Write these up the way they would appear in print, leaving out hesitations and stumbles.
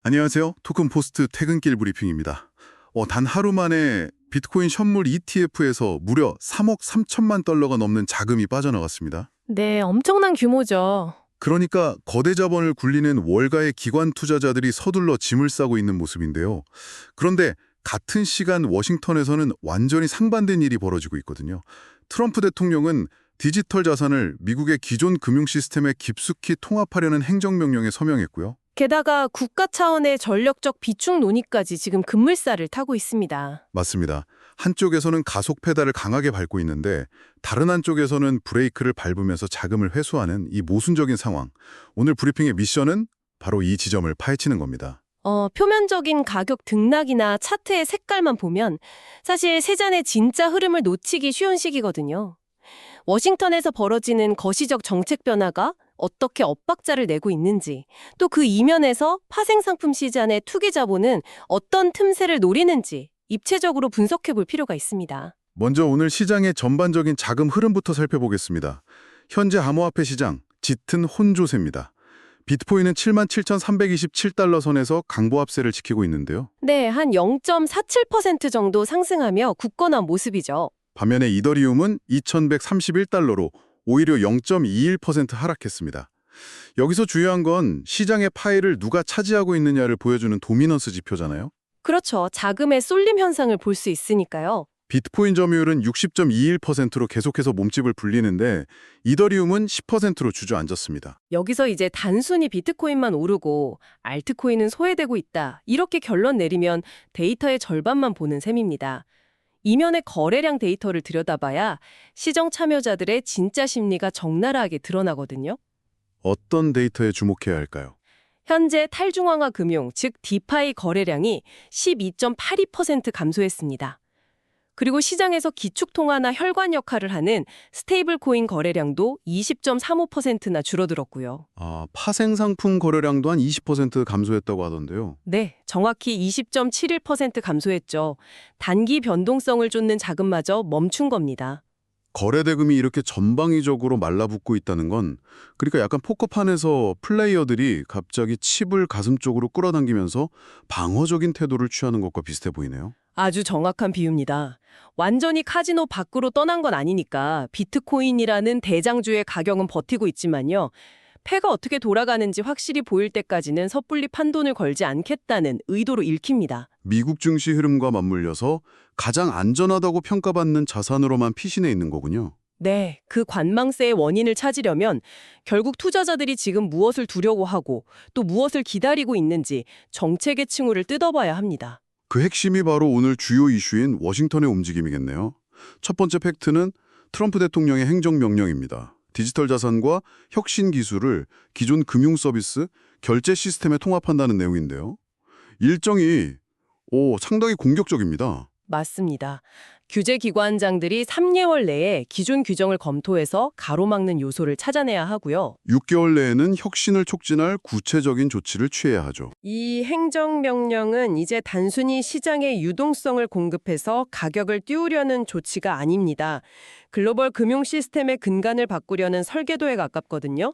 안녕하세요. 토큰포스트 퇴근길 브리핑입니다. 단 하루 만에 비트코인 현물 ETF에서 무려 3억 3천만 달러가 넘는 자금이 빠져나갔습니다. 네, 엄청난 규모죠. 그러니까 거대 자본을 굴리는 월가의 기관 투자자들이 서둘러 짐을 싸고 있는 모습인데요. 그런데 같은 시간 워싱턴에서는 완전히 상반된 일이 벌어지고 있거든요. 트럼프 대통령은 디지털 자산을 미국의 기존 금융 시스템에 깊숙이 통합하려는 행정명령에 서명했고요. 게다가 국가 차원의 전력적 비축 논의까지 지금 급물살을 타고 있습니다. 맞습니다. 한쪽에서는 가속 페달을 강하게 밟고 있는데 다른 한쪽에서는 브레이크를 밟으면서 자금을 회수하는 이 모순적인 상황. 오늘 브리핑의 미션은 바로 이 지점을 파헤치는 겁니다. 표면적인 가격 등락이나 차트의 색깔만 보면 사실 세잔의 진짜 흐름을 놓치기 쉬운 시기거든요. 워싱턴에서 벌어지는 거시적 정책 변화가 어떻게 엇박자를 내고 있는지, 또 그 이면에서 파생상품 시장의 투기 자본은 어떤 틈새를 노리는지 입체적으로 분석해 볼 필요가 있습니다. 먼저 오늘 시장의 전반적인 자금 흐름부터 살펴보겠습니다. 현재 암호화폐 시장, 짙은 혼조세입니다. 비트코인은 77,327달러 선에서 강보합세를 지키고 있는데요. 네, 한 0.47% 정도 상승하며 굳건한 모습이죠. 반면에 이더리움은 2,131달러로 오히려 0.21% 하락했습니다. 여기서 중요한 건 시장의 파일을 누가 차지하고 있느냐를 보여주는 도미넌스 지표잖아요. 그렇죠. 자금의 쏠림 현상을 볼 수 있으니까요. 비트코인 점유율은 60.21%로 계속해서 몸집을 불리는데 이더리움은 10%로 주저앉았습니다. 여기서 이제 단순히 비트코인만 오르고 알트코인은 소외되고 있다. 이렇게 결론 내리면 데이터의 절반만 보는 셈입니다. 이면의 거래량 데이터를 들여다봐야 시정 참여자들의 진짜 심리가 적나라하게 드러나거든요. 어떤 데이터에 주목해야 할까요? 현재 탈중앙화 금융, 즉 디파이 거래량이 12.82% 감소했습니다. 그리고 시장에서 기축통화나 혈관 역할을 하는 스테이블 코인 거래량도 20.35%나 줄어들었고요. 파생상품 거래량도 한 20% 감소했다고 하던데요. 네, 정확히 20.71% 감소했죠. 단기 변동성을 쫓는 자금마저 멈춘 겁니다. 거래 대금이 이렇게 전방위적으로 말라붙고 있다는 건 그러니까 약간 포커판에서 플레이어들이 갑자기 칩을 가슴 쪽으로 끌어당기면서 방어적인 태도를 취하는 것과 비슷해 보이네요. 아주 정확한 비유입니다. 완전히 카지노 밖으로 떠난 건 아니니까 비트코인이라는 대장주의 가격은 버티고 있지만요. 패가 어떻게 돌아가는지 확실히 보일 때까지는 섣불리 판돈을 걸지 않겠다는 의도로 읽힙니다. 미국 증시 흐름과 맞물려서 가장 안전하다고 평가받는 자산으로만 피신해 있는 거군요. 네, 그 관망세의 원인을 찾으려면 결국 투자자들이 지금 무엇을 두려워하고 또 무엇을 기다리고 있는지 정책의 층후를 뜯어봐야 합니다. 그 핵심이 바로 오늘 주요 이슈인 워싱턴의 움직임이겠네요. 첫 번째 팩트는 트럼프 대통령의 행정명령입니다. 디지털 자산과 혁신 기술을 기존 금융 서비스, 결제 시스템에 통합한다는 내용인데요. 일정이 상당히 공격적입니다. 맞습니다. 규제기관장들이 3개월 내에 기존 규정을 검토해서 가로막는 요소를 찾아내야 하고요. 6개월 내에는 혁신을 촉진할 구체적인 조치를 취해야 하죠. 이 행정명령은 이제 단순히 시장의 유동성을 공급해서 가격을 띄우려는 조치가 아닙니다. 글로벌 금융 시스템의 근간을 바꾸려는 설계도에 가깝거든요.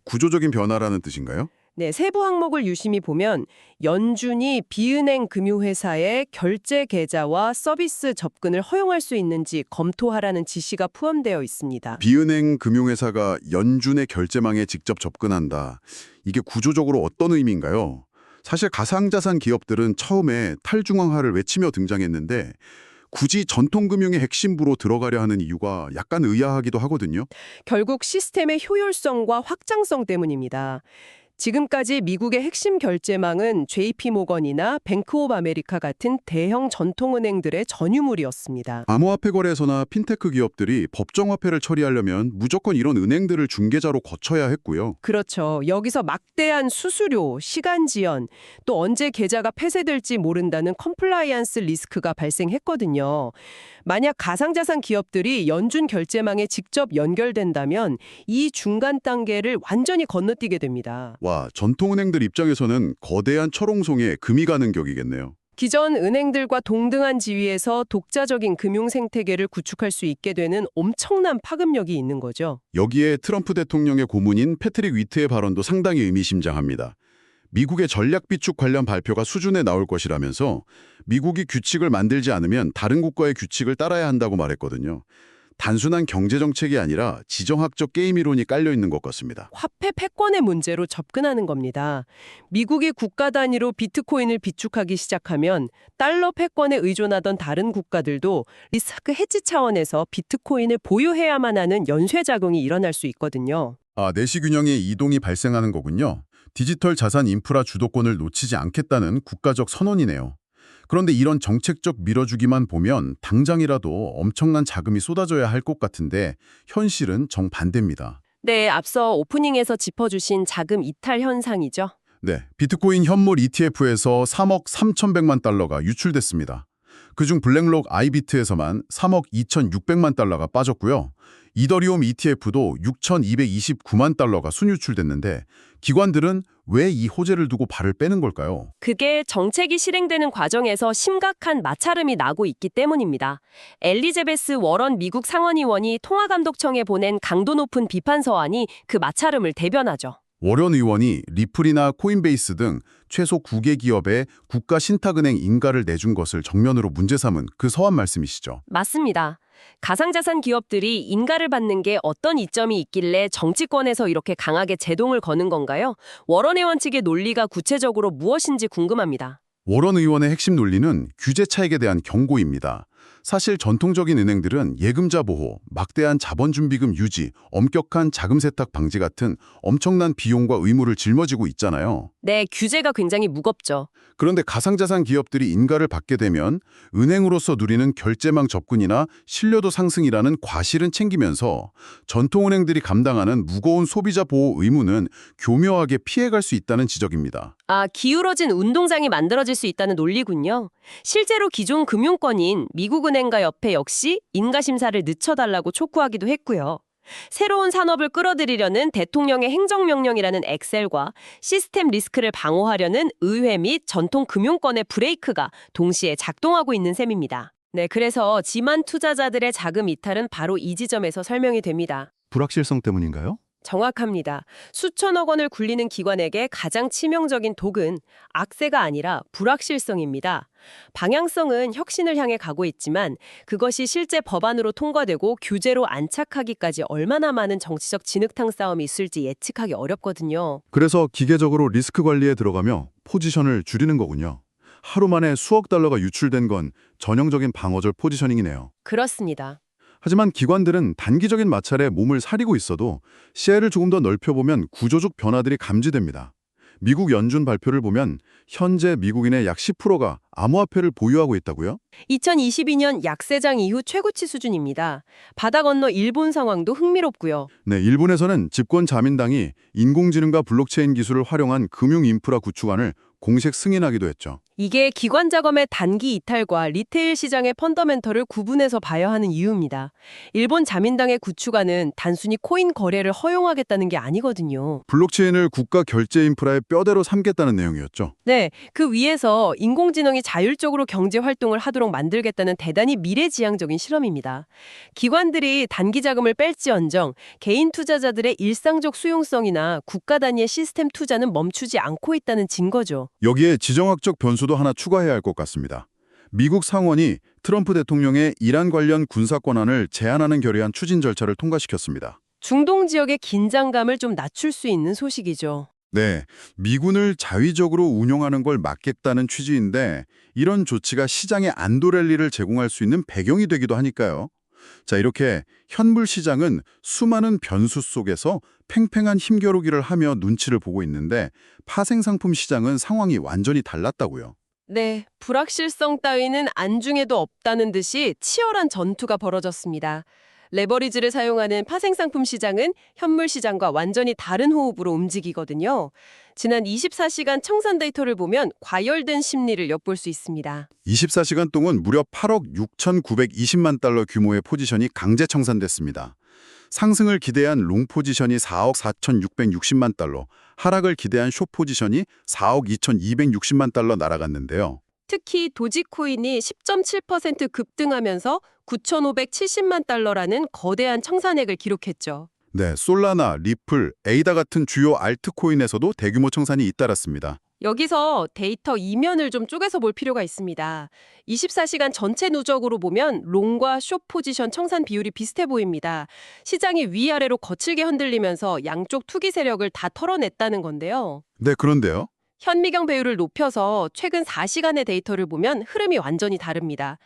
구조적인 변화라는 뜻인가요? 네, 세부 항목을 유심히 보면 연준이 비은행 금융회사의 결제 계좌와 서비스 접근을 허용할 수 있는지 검토하라는 지시가 포함되어 있습니다. 비은행 금융회사가 연준의 결제망에 직접 접근한다. 이게 구조적으로 어떤 의미인가요? 사실 가상자산 기업들은 처음에 탈중앙화를 외치며 등장했는데 굳이 전통금융의 핵심부로 들어가려 하는 이유가 약간 의아하기도 하거든요. 결국 시스템의 효율성과 확장성 때문입니다. 지금까지 미국의 핵심 결제망은 JP모건이나 뱅크 오브 아메리카 같은 대형 전통은행들의 전유물이었습니다. 암호화폐 거래소나 핀테크 기업들이 법정화폐를 처리하려면 무조건 이런 은행들을 중개자로 거쳐야 했고요. 그렇죠. 여기서 막대한 수수료, 시간 지연, 또 언제 계좌가 폐쇄될지 모른다는 컴플라이언스 리스크가 발생했거든요. 만약 가상자산 기업들이 연준 결제망에 직접 연결된다면 이 중간 단계를 완전히 건너뛰게 됩니다. 전통은행들 입장에서는 거대한 철옹송에 금이 가는 격이겠네요. 기존 은행들과 동등한 지위에서 독자적인 금융 생태계를 구축할 수 있게 되는 엄청난 파급력이 있는 거죠. 여기에 트럼프 대통령의 고문인 패트릭 위트의 발언도 상당히 의미심장합니다. 미국의 전략 비축 관련 발표가 수준에 나올 것이라면서 미국이 규칙을 만들지 않으면 다른 국가의 규칙을 따라야 한다고 말했거든요. 단순한 경제 정책이 아니라 지정학적 게임 이론이 깔려 있는 것 같습니다. 화폐 패권의 문제로 접근하는 겁니다. 미국이 국가 단위로 비트코인을 비축하기 시작하면 달러 패권에 의존하던 다른 국가들도 리스크 해지 차원에서 비트코인을 보유해야만 하는 연쇄작용이 일어날 수 있거든요. 내시 균형의 이동이 발생하는 거군요. 디지털 자산 인프라 주도권을 놓치지 않겠다는 국가적 선언이네요. 그런데 이런 정책적 밀어주기만 보면 당장이라도 엄청난 자금이 쏟아져야 할 것 같은데 현실은 정반대입니다. 네, 앞서 오프닝에서 짚어주신 자금 이탈 현상이죠. 네, 비트코인 현물 ETF에서 3억 3,100만 달러가 유출됐습니다. 그중 블랙록 아이비트에서만 3억 2,600만 달러가 빠졌고요. 이더리움 ETF도 6,229만 달러가 순유출됐는데 기관들은 왜 이 호재를 두고 발을 빼는 걸까요? 그게 정책이 실행되는 과정에서 심각한 마찰음이 나고 있기 때문입니다. 엘리자베스 워런 미국 상원의원이 통화감독청에 보낸 강도 높은 비판 서한이 그 마찰음을 대변하죠. 워런 의원이 리플이나 코인베이스 등 최소 9개 기업에 국가 신탁은행 인가를 내준 것을 정면으로 문제 삼은 그 서한 말씀이시죠. 맞습니다. 가상자산 기업들이 인가를 받는 게 어떤 이점이 있길래 정치권에서 이렇게 강하게 제동을 거는 건가요? 워런 의원 측의 논리가 구체적으로 무엇인지 궁금합니다. 워런 의원의 핵심 논리는 규제 차익에 대한 경고입니다. 사실 전통적인 은행들은 예금자 보호, 막대한 자본준비금 유지, 엄격한 자금 세탁 방지 같은 엄청난 비용과 의무를 짊어지고 있잖아요. 네, 규제가 굉장히 무겁죠. 그런데 가상자산 기업들이 인가를 받게 되면 은행으로서 누리는 결제망 접근이나 신뢰도 상승이라는 과실은 챙기면서 전통은행들이 감당하는 무거운 소비자 보호 의무는 교묘하게 피해갈 수 있다는 지적입니다. 기울어진 운동장이 만들어질 수 있다는 논리군요. 실제로 기존 금융권인 미국은행과 협회 역시 인가심사를 늦춰달라고 촉구하기도 했고요. 새로운 산업을 끌어들이려는 대통령의 행정명령이라는 엑셀과 시스템 리스크를 방어하려는 의회 및 전통 금융권의 브레이크가 동시에 작동하고 있는 셈입니다. 네, 그래서 지만 투자자들의 자금 이탈은 바로 이 지점에서 설명이 됩니다. 불확실성 때문인가요? 정확합니다. 수천억 원을 굴리는 기관에게 가장 치명적인 독은 악세가 아니라 불확실성입니다. 방향성은 혁신을 향해 가고 있지만 그것이 실제 법안으로 통과되고 규제로 안착하기까지 얼마나 많은 정치적 진흙탕 싸움이 있을지 예측하기 어렵거든요. 그래서 기계적으로 리스크 관리에 들어가며 포지션을 줄이는 거군요. 하루 만에 수억 달러가 유출된 건 전형적인 방어적 포지셔닝이네요. 그렇습니다. 하지만 기관들은 단기적인 마찰에 몸을 사리고 있어도 시야를 조금 더 넓혀보면 구조적 변화들이 감지됩니다. 미국 연준 발표를 보면 현재 미국인의 약 10%가 암호화폐를 보유하고 있다고요? 2022년 약세장 이후 최고치 수준입니다. 바다 건너 일본 상황도 흥미롭고요. 네, 일본에서는 집권 자민당이 인공지능과 블록체인 기술을 활용한 금융 인프라 구축안을 공식 승인하기도 했죠. 이게 기관 자금의 단기 이탈과 리테일 시장의 펀더멘털을 구분해서 봐야 하는 이유입니다. 일본 자민당의 구축안은 단순히 코인 거래를 허용하겠다는 게 아니거든요. 블록체인을 국가 결제 인프라의 뼈대로 삼겠다는 내용이었죠. 네, 그 위에서 인공지능이 자율적으로 경제 활동을 하도록 만들겠다는 대단히 미래지향적인 실험입니다. 기관들이 단기 자금을 뺄지언정 개인 투자자들의 일상적 수용성이나 국가 단위의 시스템 투자는 멈추지 않고 있다는 증거죠. 여기에 지정학적 변수도 하나 추가해야 할 것 같습니다. 미국 상원이 트럼프 대통령의 이란 관련 군사 권한을 제한하는 결의안 추진 절차를 통과시켰습니다. 중동 지역의 긴장감을 좀 낮출 수 있는 소식이죠. 네, 미군을 자위적으로 운용하는 걸 막겠다는 취지인데 이런 조치가 시장에 안도 랠리를 제공할 수 있는 배경이 되기도 하니까요. 자, 이렇게 현물 시장은 수많은 변수 속에서 팽팽한 힘겨루기를 하며 눈치를 보고 있는데 파생상품 시장은 상황이 완전히 달랐다고요. 네, 불확실성 따위는 안중에도 없다는 듯이 치열한 전투가 벌어졌습니다. 레버리지를 사용하는 파생상품 시장은 현물 시장과 완전히 다른 호흡으로 움직이거든요. 지난 24시간 청산 데이터를 보면 과열된 심리를 엿볼 수 있습니다. 24시간 동안 무려 8억 6,920만 달러 규모의 포지션이 강제 청산됐습니다. 상승을 기대한 롱 포지션이 4억 4,660만 달러, 하락을 기대한 숏 포지션이 4억 2,260만 달러 날아갔는데요. 특히 도지코인이 10.7% 급등하면서 9,570만 달러라는 거대한 청산액을 기록했죠. 네, 솔라나, 리플, 에이다 같은 주요 알트코인에서도 대규모 청산이 잇따랐습니다. 여기서 데이터 이면을 좀 쪼개서 볼 필요가 있습니다. 24시간 전체 누적으로 보면 롱과 숏 포지션 청산 비율이 비슷해 보입니다. 시장이 위아래로 거칠게 흔들리면서 양쪽 투기 세력을 다 털어냈다는 건데요. 네, 그런데요. 현미경 배율을 높여서 최근 4시간의 데이터를 보면 흐름이 완전히 다릅니다.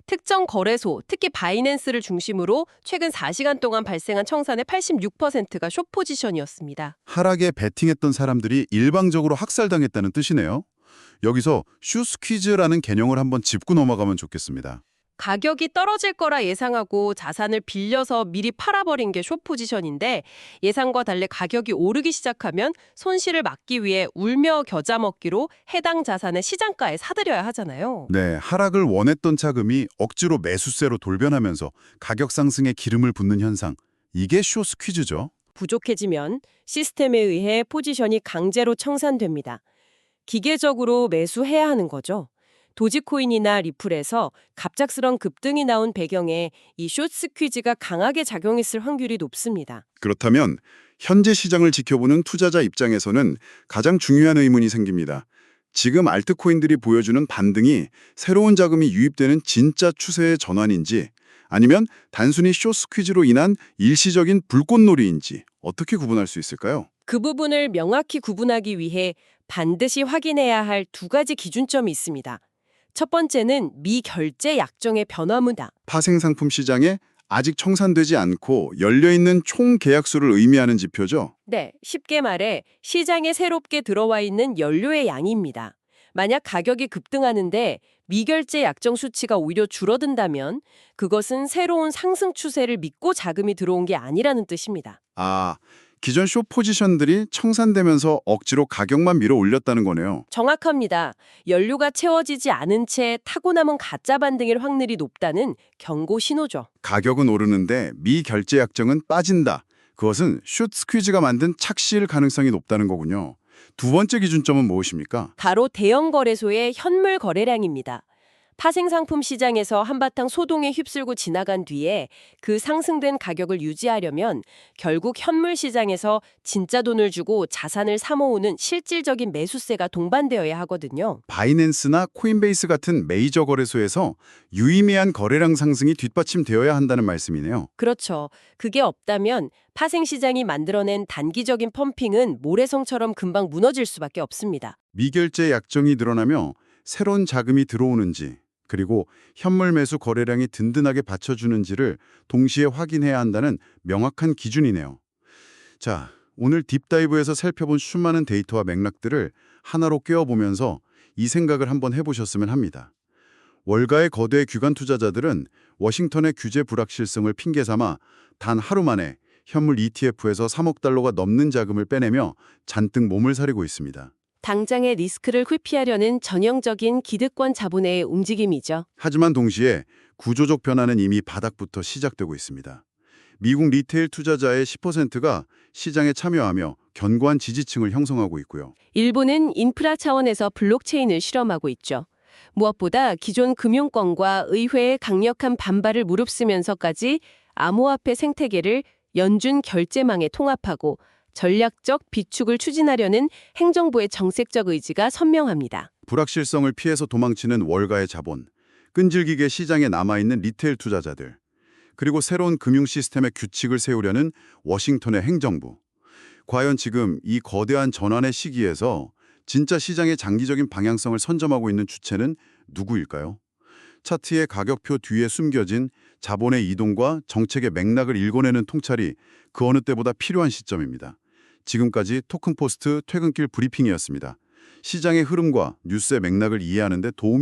특정 거래소, 특히 바이낸스를 중심으로 최근 4시간 동안 발생한 청산의 86%가 숏 포지션이었습니다. 하락에 베팅했던 사람들이 일방적으로 학살당했다는 뜻이네요. 여기서 슈 스퀴즈라는 개념을 한번 짚고 넘어가면 좋겠습니다. 가격이 떨어질 거라 예상하고 자산을 빌려서 미리 팔아버린 게 숏 포지션인데 예상과 달리 가격이 오르기 시작하면 손실을 막기 위해 울며 겨자 먹기로 해당 자산을 시장가에 사들여야 하잖아요. 네, 하락을 원했던 자금이 억지로 매수세로 돌변하면서 가격 상승에 기름을 붓는 현상. 이게 숏 스퀴즈죠. 부족해지면 시스템에 의해 포지션이 강제로 청산됩니다. 기계적으로 매수해야 하는 거죠. 도지코인이나 리플에서 갑작스런 급등이 나온 배경에 이 숏 스퀴즈가 강하게 작용했을 확률이 높습니다. 그렇다면 현재 시장을 지켜보는 투자자 입장에서는 가장 중요한 의문이 생깁니다. 지금 알트코인들이 보여주는 반등이 새로운 자금이 유입되는 진짜 추세의 전환인지 아니면 단순히 숏 스퀴즈로 인한 일시적인 불꽃놀이인지 어떻게 구분할 수 있을까요? 그 부분을 명확히 구분하기 위해 반드시 확인해야 할 두 가지 기준점이 있습니다. 첫 번째는 미결제 약정의 변화무다. 파생상품 시장에 아직 청산되지 않고 열려있는 총 계약수를 의미하는 지표죠. 네, 쉽게 말해 시장에 새롭게 들어와 있는 연료의 양입니다. 만약 가격이 급등하는데 미결제 약정 수치가 오히려 줄어든다면 그것은 새로운 상승 추세를 믿고 자금이 들어온 게 아니라는 뜻입니다. 아, 기존 숏 포지션들이 청산되면서 억지로 가격만 밀어 올렸다는 거네요. 정확합니다. 연료가 채워지지 않은 채 타고 남은 가짜 반등일 확률이 높다는 경고 신호죠. 가격은 오르는데 미결제 약정은 빠진다. 그것은 숏 스퀴즈가 만든 착시일 가능성이 높다는 거군요. 두 번째 기준점은 무엇입니까? 바로 대형 거래소의 현물 거래량입니다. 파생상품 시장에서 한바탕 소동에 휩쓸고 지나간 뒤에 그 상승된 가격을 유지하려면 결국 현물 시장에서 진짜 돈을 주고 자산을 사모으는 실질적인 매수세가 동반되어야 하거든요. 바이낸스나 코인베이스 같은 메이저 거래소에서 유의미한 거래량 상승이 뒷받침되어야 한다는 말씀이네요. 그렇죠. 그게 없다면 파생시장이 만들어낸 단기적인 펌핑은 모래성처럼 금방 무너질 수밖에 없습니다. 미결제 약정이 늘어나며 새로운 자금이 들어오는지 그리고 현물 매수 거래량이 든든하게 받쳐주는지를 동시에 확인해야 한다는 명확한 기준이네요. 자, 오늘 딥다이브에서 살펴본 수많은 데이터와 맥락들을 하나로 꿰어보면서 이 생각을 한번 해보셨으면 합니다. 월가의 거대 기관 투자자들은 워싱턴의 규제 불확실성을 핑계삼아 단 하루 만에 현물 ETF에서 3억 달러가 넘는 자금을 빼내며 잔뜩 몸을 사리고 있습니다. 당장의 리스크를 회피하려는 전형적인 기득권 자본의 움직임이죠. 하지만 동시에 구조적 변화는 이미 바닥부터 시작되고 있습니다. 미국 리테일 투자자의 10%가 시장에 참여하며 견고한 지지층을 형성하고 있고요. 일본은 인프라 차원에서 블록체인을 실험하고 있죠. 무엇보다 기존 금융권과 의회의 강력한 반발을 무릅쓰면서까지 암호화폐 생태계를 연준 결제망에 통합하고 전략적 비축을 추진하려는 행정부의 정책적 의지가 선명합니다. 불확실성을 피해서 도망치는 월가의 자본, 끈질기게 시장에 남아있는 리테일 투자자들, 그리고 새로운 금융 시스템의 규칙을 세우려는 워싱턴의 행정부. 과연 지금 이 거대한 전환의 시기에서 진짜 시장의 장기적인 방향성을 선점하고 있는 주체는 누구일까요? 차트의 가격표 뒤에 숨겨진 자본의 이동과 정책의 맥락을 읽어내는 통찰이 그 어느 때보다 필요한 시점입니다. 지금까지 토큰포스트 퇴근길 브리핑이었습니다. 시장의 흐름과 뉴스의 맥락을 이해하는 데 도움이